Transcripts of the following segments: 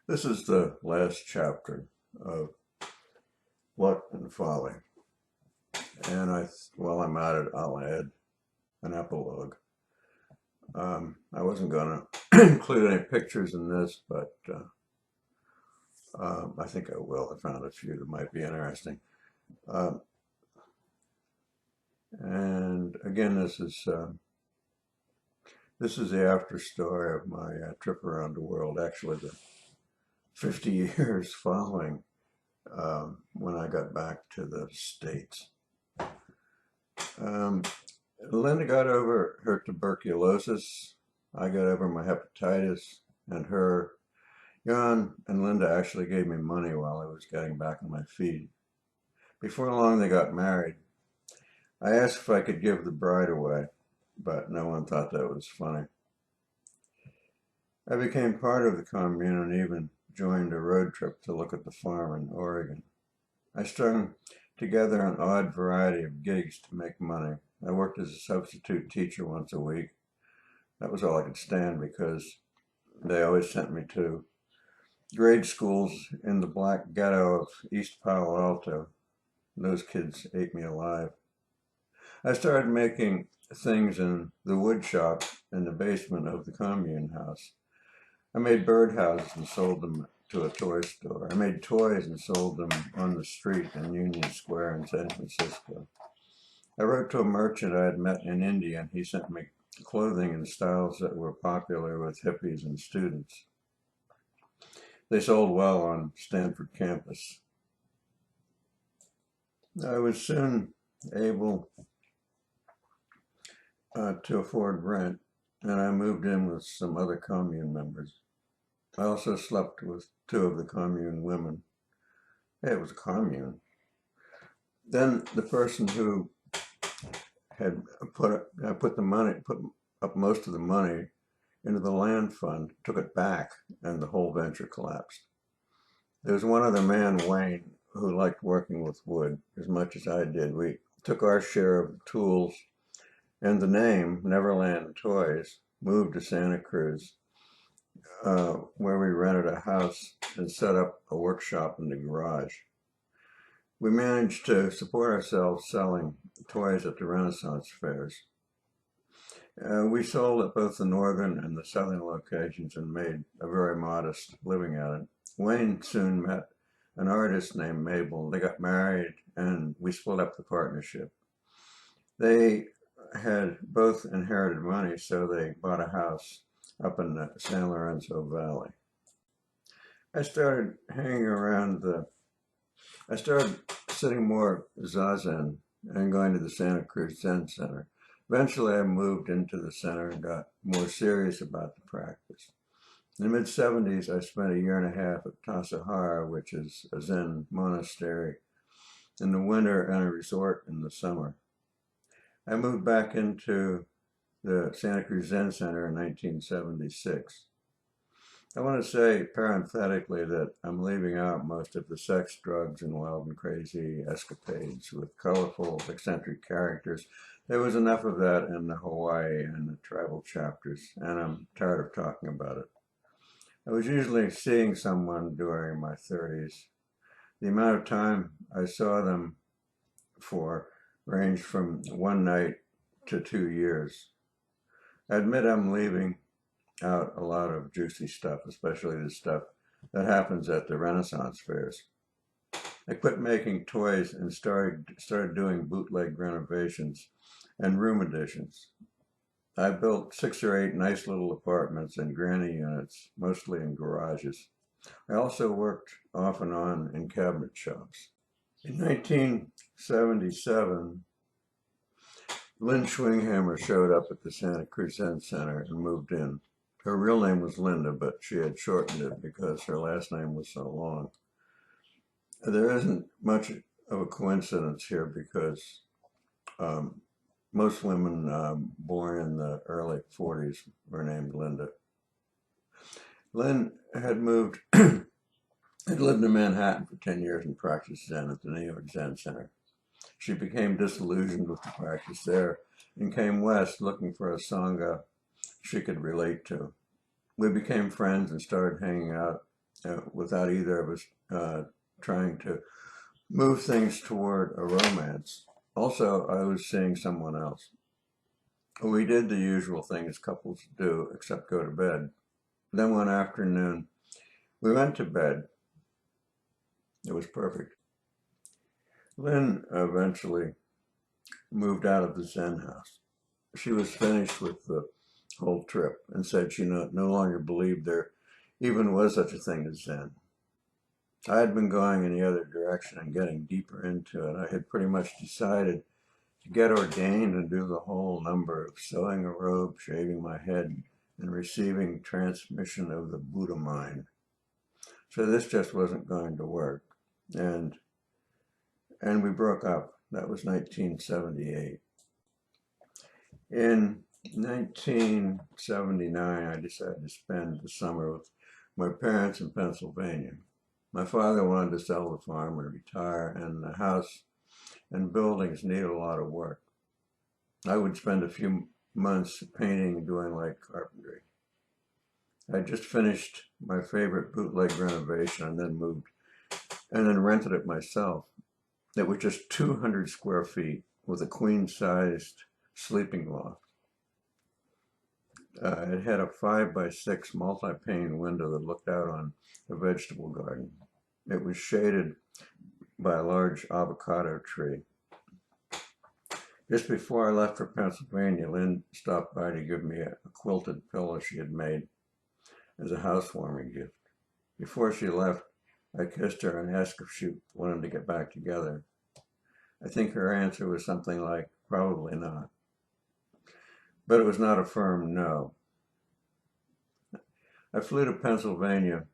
This is the last chapter of Luck and Folly. And while I'm at it, I'll add an epilogue. I wasn't going to include any pictures in this, but I think I will. I found a few that might be interesting. Um, and again, this is the after story of my trip around the world. Actually, the 50 years following when I got back to the States. Um, Linda got over her tuberculosis. I got over my hepatitis, and Jan and Linda actually gave me money while I was getting back on my feet. Before long, they got married. I asked if I could give the bride away, but no one thought that was funny. I became part of the commune and even joined a road trip to look at the farm in Oregon. I strung together an odd variety of gigs to make money. I worked as a substitute teacher once a week. That was all I could stand because they always sent me to grade schools in the black ghetto of East Palo Alto. Those kids ate me alive. I started making things in the wood shop in the basement of the commune house. I made birdhouses and sold them to a toy store. I made toys and sold them on the street in Union Square in San Francisco. I wrote to a merchant I had met in India, and he sent me clothing in styles that were popular with hippies and students. They sold well on Stanford campus. I was soon able to afford rent, and I moved in with some other commune members. I also slept with two of the commune women. Hey, it was a commune. Then the person who had put up most of the money into the land fund took it back, and the whole venture collapsed. There was one other man, Wayne, who liked working with wood as much as I did. We took our share of the tools, and the name, Neverland Toys, moved to Santa Cruz, where we rented a house and set up a workshop in the garage. We managed to support ourselves selling toys at the Renaissance fairs. We sold at both the northern and the southern locations and made a very modest living at it. Wayne soon met an artist named Mabel. They got married and we split up the partnership. They had both inherited money, so they bought a house up in the San Lorenzo Valley. I started hanging around I started sitting more zazen and going to the Santa Cruz Zen Center. Eventually, I moved into the center and got more serious about the practice. In the mid-70s, I spent a year and a half at Tassajara, which is a Zen monastery, in the winter and a resort in the summer. I moved back into the Santa Cruz Zen Center in 1976. I want to say parenthetically that I'm leaving out most of the sex, drugs, and wild and crazy escapades with colorful, eccentric characters. There was enough of that in the Hawaii and the travel chapters, and I'm tired of talking about it. I was usually seeing someone during my 30s. The amount of time I saw them for ranged from one night to 2 years. I admit I'm leaving out a lot of juicy stuff, especially the stuff that happens at the Renaissance fairs. I quit making toys and started doing bootleg renovations and room additions. I built 6 or 8 nice little apartments and granny units, mostly in garages. I also worked off and on in cabinet shops. In 1977, Lynn Schwinghammer showed up at the Santa Cruz Zen Center and moved in. Her real name was Linda, but she had shortened it because her last name was so long. There isn't much of a coincidence here because most women born in the early 40s were named Linda. Lynn had lived in Manhattan for 10 years and practiced Zen at the New York Zen Center. She became disillusioned with the practice there and came west looking for a Sangha she could relate to. We became friends and started hanging out without either of us trying to move things toward a romance. Also, I was seeing someone else. We did the usual things couples do, except go to bed. Then one afternoon, we went to bed. It was perfect. Lynn eventually moved out of the Zen house. She was finished with the whole trip and said she no longer believed there even was such a thing as Zen. I had been going in the other direction and getting deeper into it. I had pretty much decided to get ordained and do the whole number of sewing a robe, shaving my head, and receiving transmission of the Buddha mind. So this just wasn't going to work. And we broke up. That was 1978. In 1979, I decided to spend the summer with my parents in Pennsylvania. My father wanted to sell the farm and retire, and the house and buildings needed a lot of work. I would spend a few months painting and doing light carpentry. I just finished my favorite bootleg renovation and then rented it myself. It was just 200 square feet with a queen-sized sleeping loft. It had a 5x6 multi-pane window that looked out on a vegetable garden. It was shaded by a large avocado tree. Just before I left for Pennsylvania, Lynn stopped by to give me a quilted pillow she had made as a housewarming gift. Before she left, I kissed her and asked if she wanted to get back together. I think her answer was something like, probably not. But it was not a firm no. I flew to Pennsylvania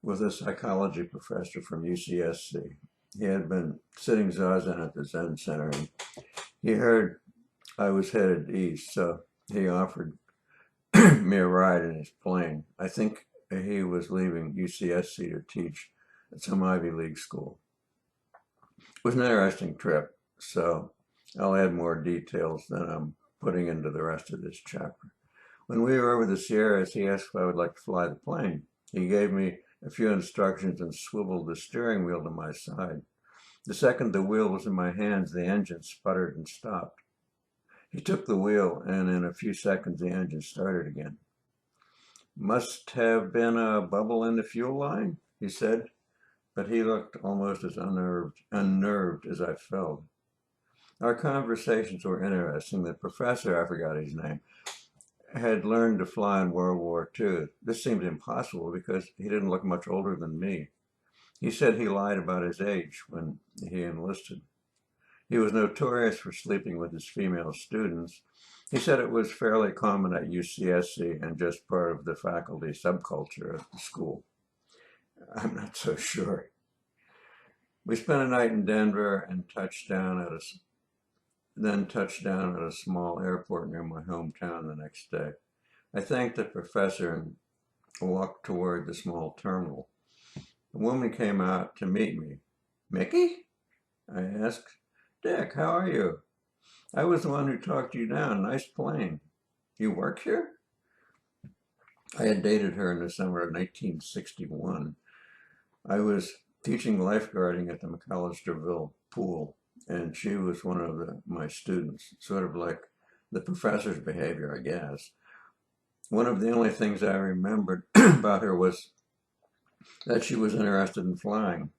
with a psychology professor from UCSC. He had been sitting zazen at the Zen Center, and he heard I was headed east, so he offered me a ride in his plane. I think he was leaving UCSC to teach at some Ivy League school. It was an interesting trip, so I'll add more details than I'm putting into the rest of this chapter. When we were over the Sierras, he asked if I would like to fly the plane. He gave me a few instructions and swiveled the steering wheel to my side. The second the wheel was in my hands, the engine sputtered and stopped. He took the wheel, and in a few seconds, the engine started again. Must have been a bubble in the fuel line, he said, but he looked almost as unnerved as I felt. Our conversations were interesting. The professor, I forgot his name, had learned to fly in World War II. This seemed impossible because he didn't look much older than me. He said he lied about his age when he enlisted. He was notorious for sleeping with his female students. He said it was fairly common at UCSC and just part of the faculty subculture at the school. I'm not so sure. We spent a night in Denver and then touched down at a small airport near my hometown the next day. I thanked the professor and walked toward the small terminal. A woman came out to meet me. Mickey? I asked. Dick, how are you? I was the one who talked you down. Nice plane. You work here? I had dated her in the summer of 1961. I was teaching lifeguarding at the McAllisterville pool, and she was one of my students, sort of like the professor's behavior, I guess. One of the only things I remembered about her was that she was interested in flying.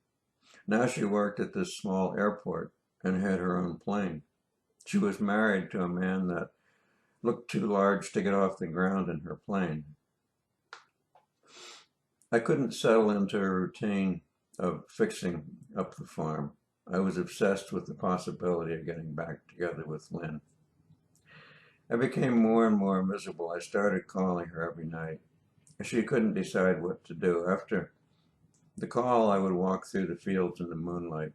Now she worked at this small airport and had her own plane. She was married to a man that looked too large to get off the ground in her plane. I couldn't settle into a routine of fixing up the farm. I was obsessed with the possibility of getting back together with Lynn. I became more and more miserable. I started calling her every night. She couldn't decide what to do. After the call, I would walk through the fields in the moonlight.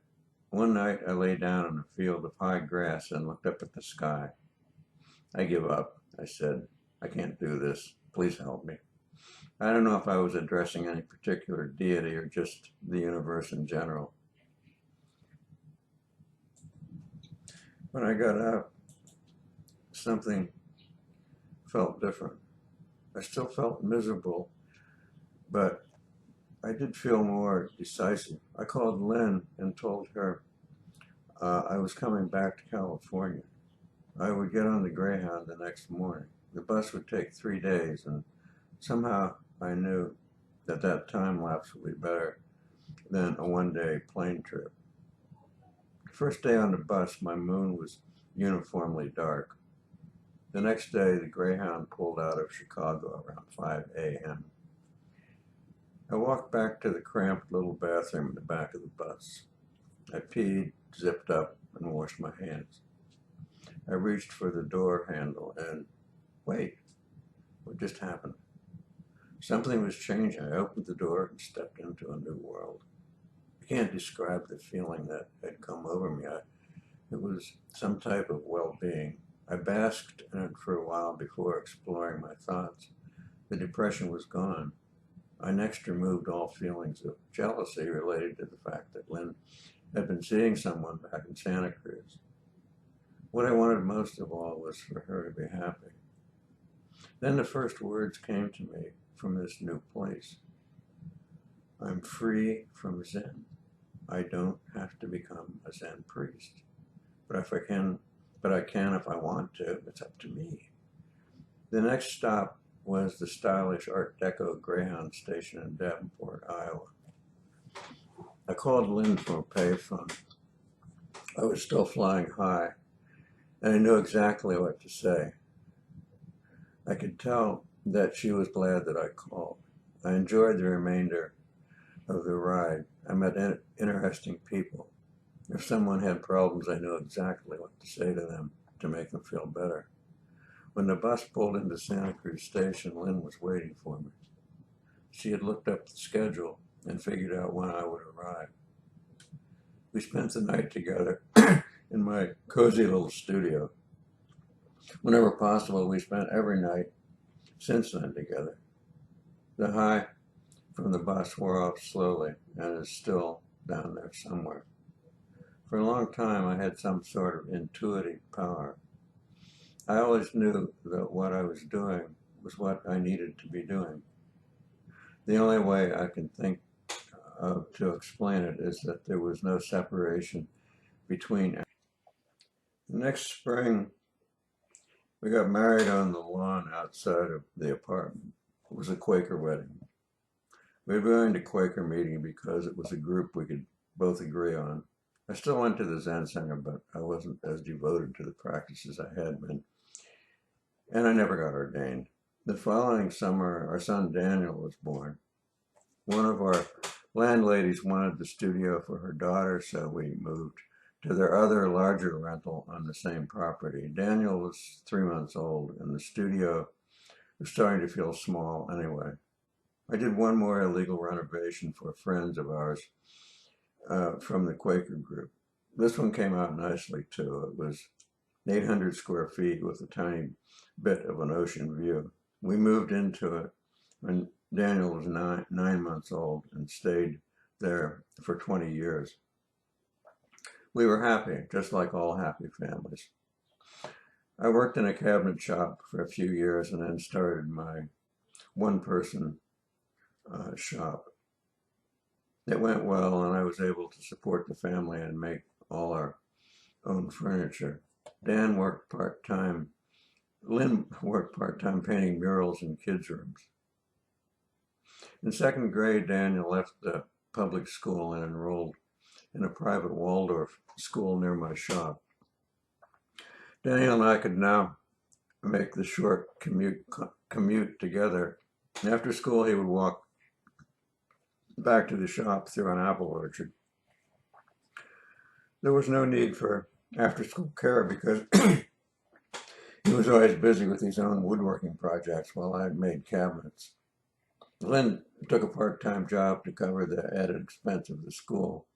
One night, I lay down in a field of high grass and looked up at the sky. I give up, I said. I can't do this. Please help me. I don't know if I was addressing any particular deity or just the universe in general. When I got up, something felt different. I still felt miserable, but I did feel more decisive. I called Lynn and told her I was coming back to California. I would get on the Greyhound the next morning. The bus would take 3 days, and somehow I knew that that time lapse would be better than a one-day plane trip. The first day on the bus, my moon was uniformly dark. The next day, the Greyhound pulled out of Chicago around 5 a.m. I walked back to the cramped little bathroom in the back of the bus. I peed, zipped up, and washed my hands. I reached for the door handle and, wait, what just happened? Something was changing. I opened the door and stepped into a new world. I can't describe the feeling that had come over me. It was some type of well-being. I basked in it for a while before exploring my thoughts. The depression was gone. I next removed all feelings of jealousy related to the fact that Lynn had been seeing someone back in Santa Cruz. What I wanted most of all was for her to be happy. Then the first words came to me from this new place. I'm free from Zen. I don't have to become a Zen priest. But I can if I want to. It's up to me. The next stop was the stylish Art Deco Greyhound station in Davenport, Iowa. I called Lynn for a payphone. I was still flying high, and I knew exactly what to say. I could tell that she was glad that I called. I enjoyed the remainder of the ride. I met interesting people. If someone had problems, I knew exactly what to say to them to make them feel better. When the bus pulled into Santa Cruz Station, Lynn was waiting for me. She had looked up the schedule and figured out when I would arrive. We spent the night together in my cozy little studio. Whenever possible, we spent every night since then together. The high from the bus wore off slowly and is still down there somewhere. For a long time, I had some sort of intuitive power. I always knew that what I was doing was what I needed to be doing. The only way I can think of to explain it is that there was no separation between. The next spring, we got married on the lawn outside of the apartment. It was a Quaker wedding. We were going to Quaker meeting because it was a group we could both agree on. I still went to the Zen Center, but I wasn't as devoted to the practice as I had been, and I never got ordained. The following summer, our son Daniel was born. One of our landladies wanted the studio for her daughter, so we moved to their other larger rental on the same property. Daniel was 3 months old, and the studio was starting to feel small anyway. I did one more illegal renovation for friends of ours from the Quaker group. This one came out nicely too. It was 800 square feet with a tiny bit of an ocean view. We moved into it when Daniel was nine months old and stayed there for 20 years. We were happy, just like all happy families. I worked in a cabinet shop for a few years and then started my one-person shop. It went well, and I was able to support the family and make all our own furniture. Lynn worked part-time painting murals in kids' rooms. In second grade, Daniel left the public school and enrolled in a private Waldorf school near my shop. Daniel and I could now make the short commute together. After school, he would walk back to the shop through an apple orchard. There was no need for after-school care because he was always busy with his own woodworking projects while I made cabinets. Lynn took a part-time job to cover the added expense of the school.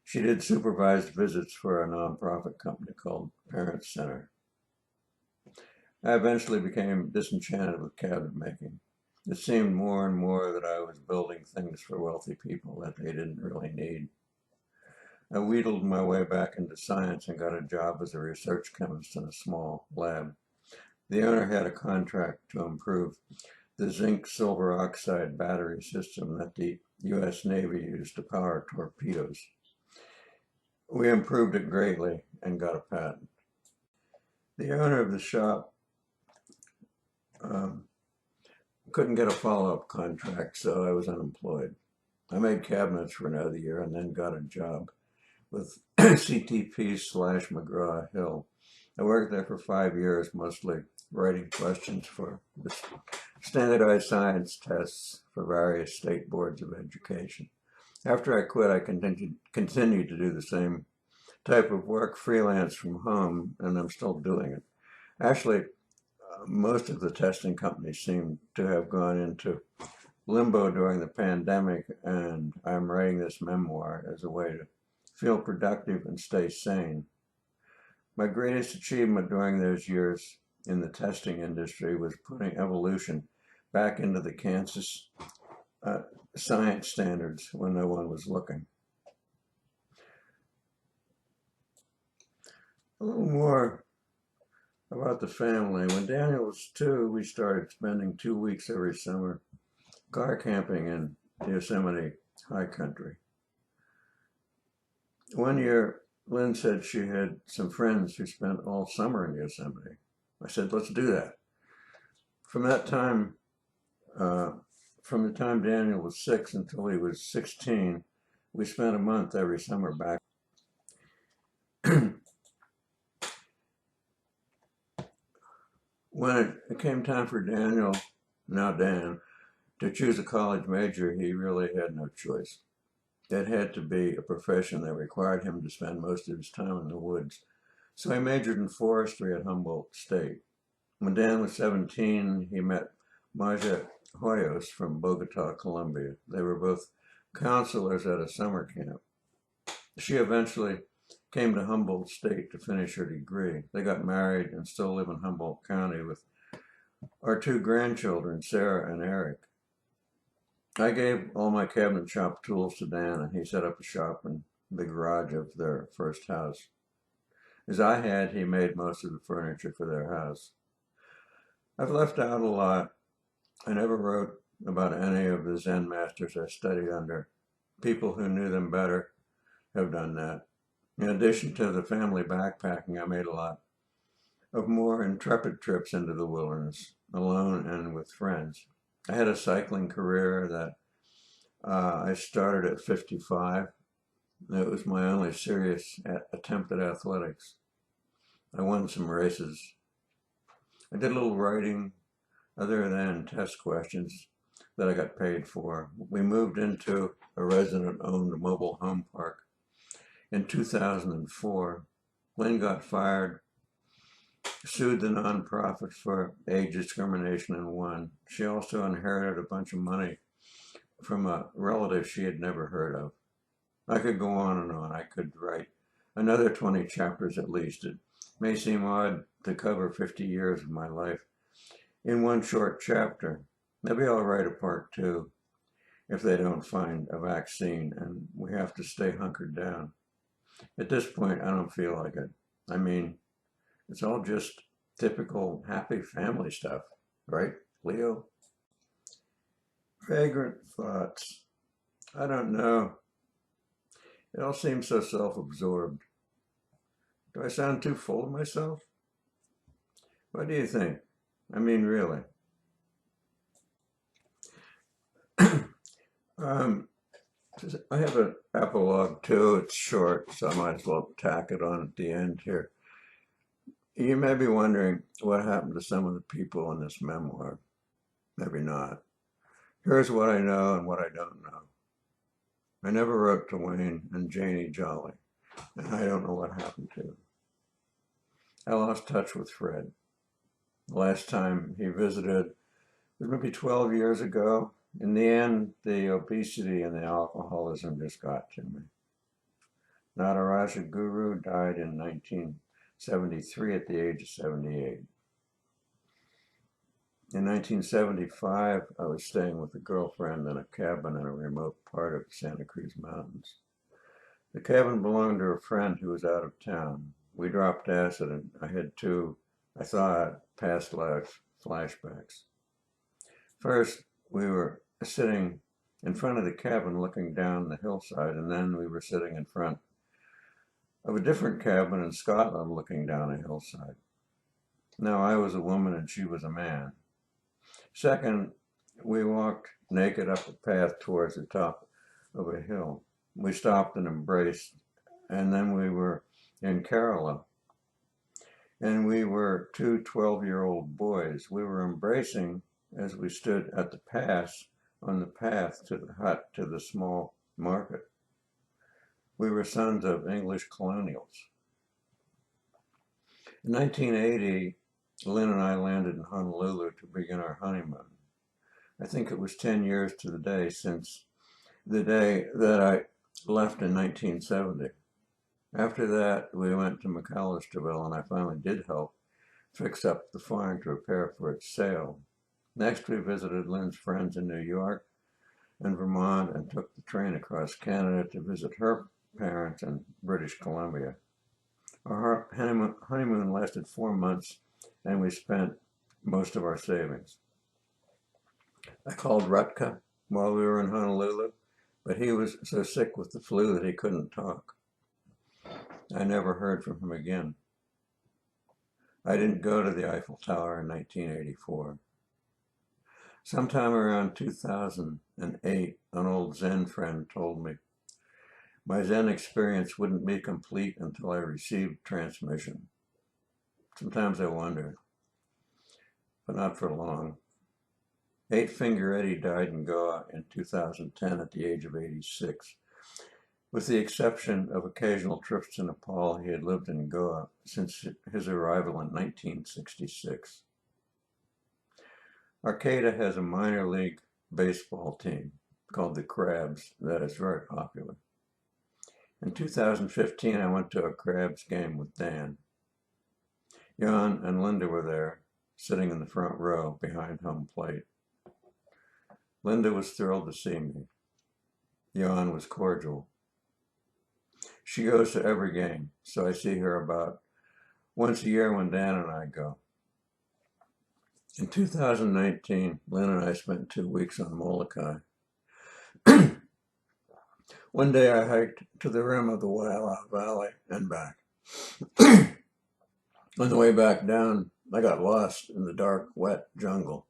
She did supervised visits for a nonprofit company called Parents Center. I eventually became disenchanted with cabinet making. It seemed more and more that I was building things for wealthy people that they didn't really need. I wheedled my way back into science and got a job as a research chemist in a small lab. The owner had a contract to improve the zinc silver oxide battery system that the U.S. Navy used to power torpedoes. We improved it greatly and got a patent. The owner of the shop um, couldn't get a follow-up contract, so I was unemployed. I made cabinets for another year and then got a job with CTP / McGraw-Hill. I worked there for 5 years, mostly writing questions for standardized science tests for various state boards of education. After I quit, I continued to do the same type of work freelance from home, and I'm still doing it. Actually, most of the testing companies seem to have gone into limbo during the pandemic, and I'm writing this memoir as a way to feel productive and stay sane. My greatest achievement during those years in the testing industry was putting evolution back into the Kansas science standards when no one was looking. A little more about the family. When Daniel was 2, we started spending 2 weeks every summer car camping in Yosemite high country. One year, Lynn said she had some friends who spent all summer in Yosemite. I said, let's do that. From that time, from the time Daniel was 6 until he was 16, we spent a month every summer back. When it came time for Daniel, now Dan, to choose a college major, he really had no choice. It had to be a profession that required him to spend most of his time in the woods. So he majored in forestry at Humboldt State. When Dan was 17, he met Maja Hoyos from Bogota, Colombia. They were both counselors at a summer camp. She eventually came to Humboldt State to finish her degree. They got married and still live in Humboldt County with our 2 grandchildren, Sarah and Eric. I gave all my cabinet shop tools to Dan, and he set up a shop in the garage of their first house. As I had, he made most of the furniture for their house. I've left out a lot. I never wrote about any of the Zen masters I studied under. People who knew them better have done that. In addition to the family backpacking, I made a lot of more intrepid trips into the wilderness, alone and with friends. I had a cycling career that I started at 55. It was my only serious attempt at athletics. I won some races. I did a little writing other than test questions that I got paid for. We moved into a resident-owned mobile home park in 2004. Lynn got fired, sued the nonprofit for age discrimination and won. She also inherited a bunch of money from a relative she had never heard of. I could go on and on. I could write another 20 chapters at least. It may seem odd to cover 50 years of my life in one short chapter. Maybe I'll write a part 2 if they don't find a vaccine and we have to stay hunkered down. At this point, I don't feel like it. I mean, it's all just typical happy family stuff, right, Leo? Vagrant thoughts. I don't know. It all seems so self-absorbed. Do I sound too full of myself? What do you think? I mean, really. I have an epilogue too. It's short, so I might as well tack it on at the end here. You may be wondering what happened to some of the people in this memoir. Maybe not. Here's what I know and what I don't know. I never wrote to Wayne and Janie Jolly, and I don't know what happened to them. I lost touch with Fred. The last time he visited was maybe 12 years ago. In the end, the obesity and the alcoholism just got to me. Nataraja Guru died in 1973 at the age of 78. In 1975, I was staying with a girlfriend in a cabin in a remote part of the Santa Cruz Mountains. The cabin belonged to a friend who was out of town. We dropped acid and I had 2, I thought, past life flashbacks. First, we were sitting in front of the cabin looking down the hillside, and then we were sitting in front of a different cabin in Scotland looking down a hillside. Now I was a woman and she was a man. Second, we walked naked up a path towards the top of a hill. We stopped and embraced, and then we were in Kerala. And we were two 12-year-old boys. We were embracing as we stood at the pass on the path to the hut to the small market. We were sons of English colonials. In 1980, Lynn and I landed in Honolulu to begin our honeymoon. I think it was 10 years to the day since the day that I left in 1970. After that, we went to McAllisterville, and I finally did help fix up the farm to prepare for its sale. Next, we visited Lynn's friends in New York and Vermont and took the train across Canada to visit her parents in British Columbia. Our honeymoon lasted 4 months, and we spent most of our savings. I called Rutka while we were in Honolulu, but he was so sick with the flu that he couldn't talk. I never heard from him again. I didn't go to the Eiffel Tower in 1984. Sometime around 2008, an old Zen friend told me my Zen experience wouldn't be complete until I received transmission. Sometimes I wonder, but not for long. Eight Finger Eddie died in Goa in 2010 at the age of 86. With the exception of occasional trips to Nepal, he had lived in Goa since his arrival in 1966. Arcata has a minor league baseball team called the Crabs that is very popular. In 2015, I went to a Crabs game with Dan. Jan and Linda were there, sitting in the front row behind home plate. Linda was thrilled to see me. Jan was cordial. She goes to every game, so I see her about once a year when Dan and I go. In 2019, Lynn and I spent 2 weeks on Molokai. One day I hiked to the rim of the Waialae Valley and back. On the way back down, I got lost in the dark, wet jungle.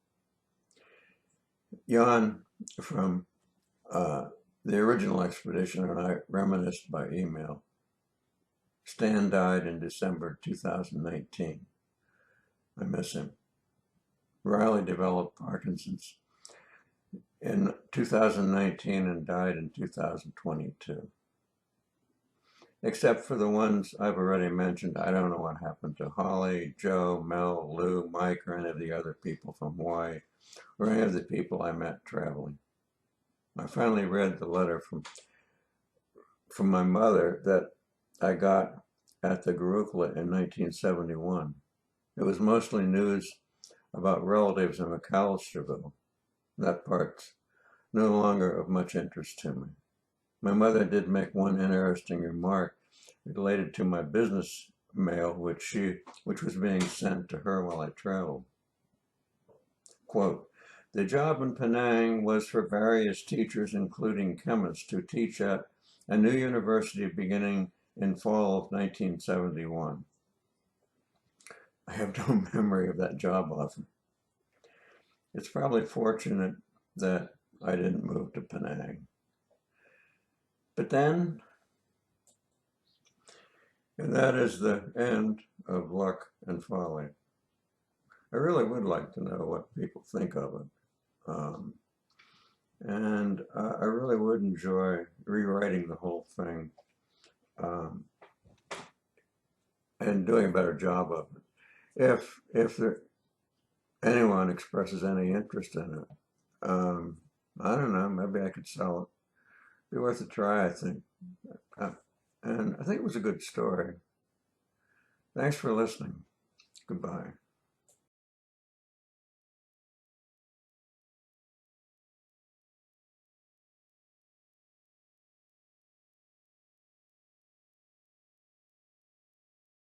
Jan from the original expedition and I reminisced by email. Stan died in December 2019. I miss him. Riley developed Parkinson's in 2019 and died in 2022. Except for the ones I've already mentioned, I don't know what happened to Holly, Joe, Mel, Lou, Mike, or any of the other people from Hawaii, or any of the people I met traveling. I finally read the letter from my mother that I got at the Gurukula in 1971. It was mostly news about relatives in McAllisterville. That part's no longer of much interest to me. My mother did make one interesting remark related to my business mail, which was being sent to her while I traveled. Quote, "The job in Penang was for various teachers, including chemists, to teach at a new university beginning in fall of 1971. I have no memory of that job offer. It's probably fortunate that I didn't move to Penang. But then, and that is the end of Luck and Folly. I really would like to know what people think of it. And I really would enjoy rewriting the whole thing and doing a better job of it. If anyone expresses any interest in it, I don't know, maybe I could sell it. Be worth a try, I think. And I think it was a good story. Thanks for listening. Goodbye.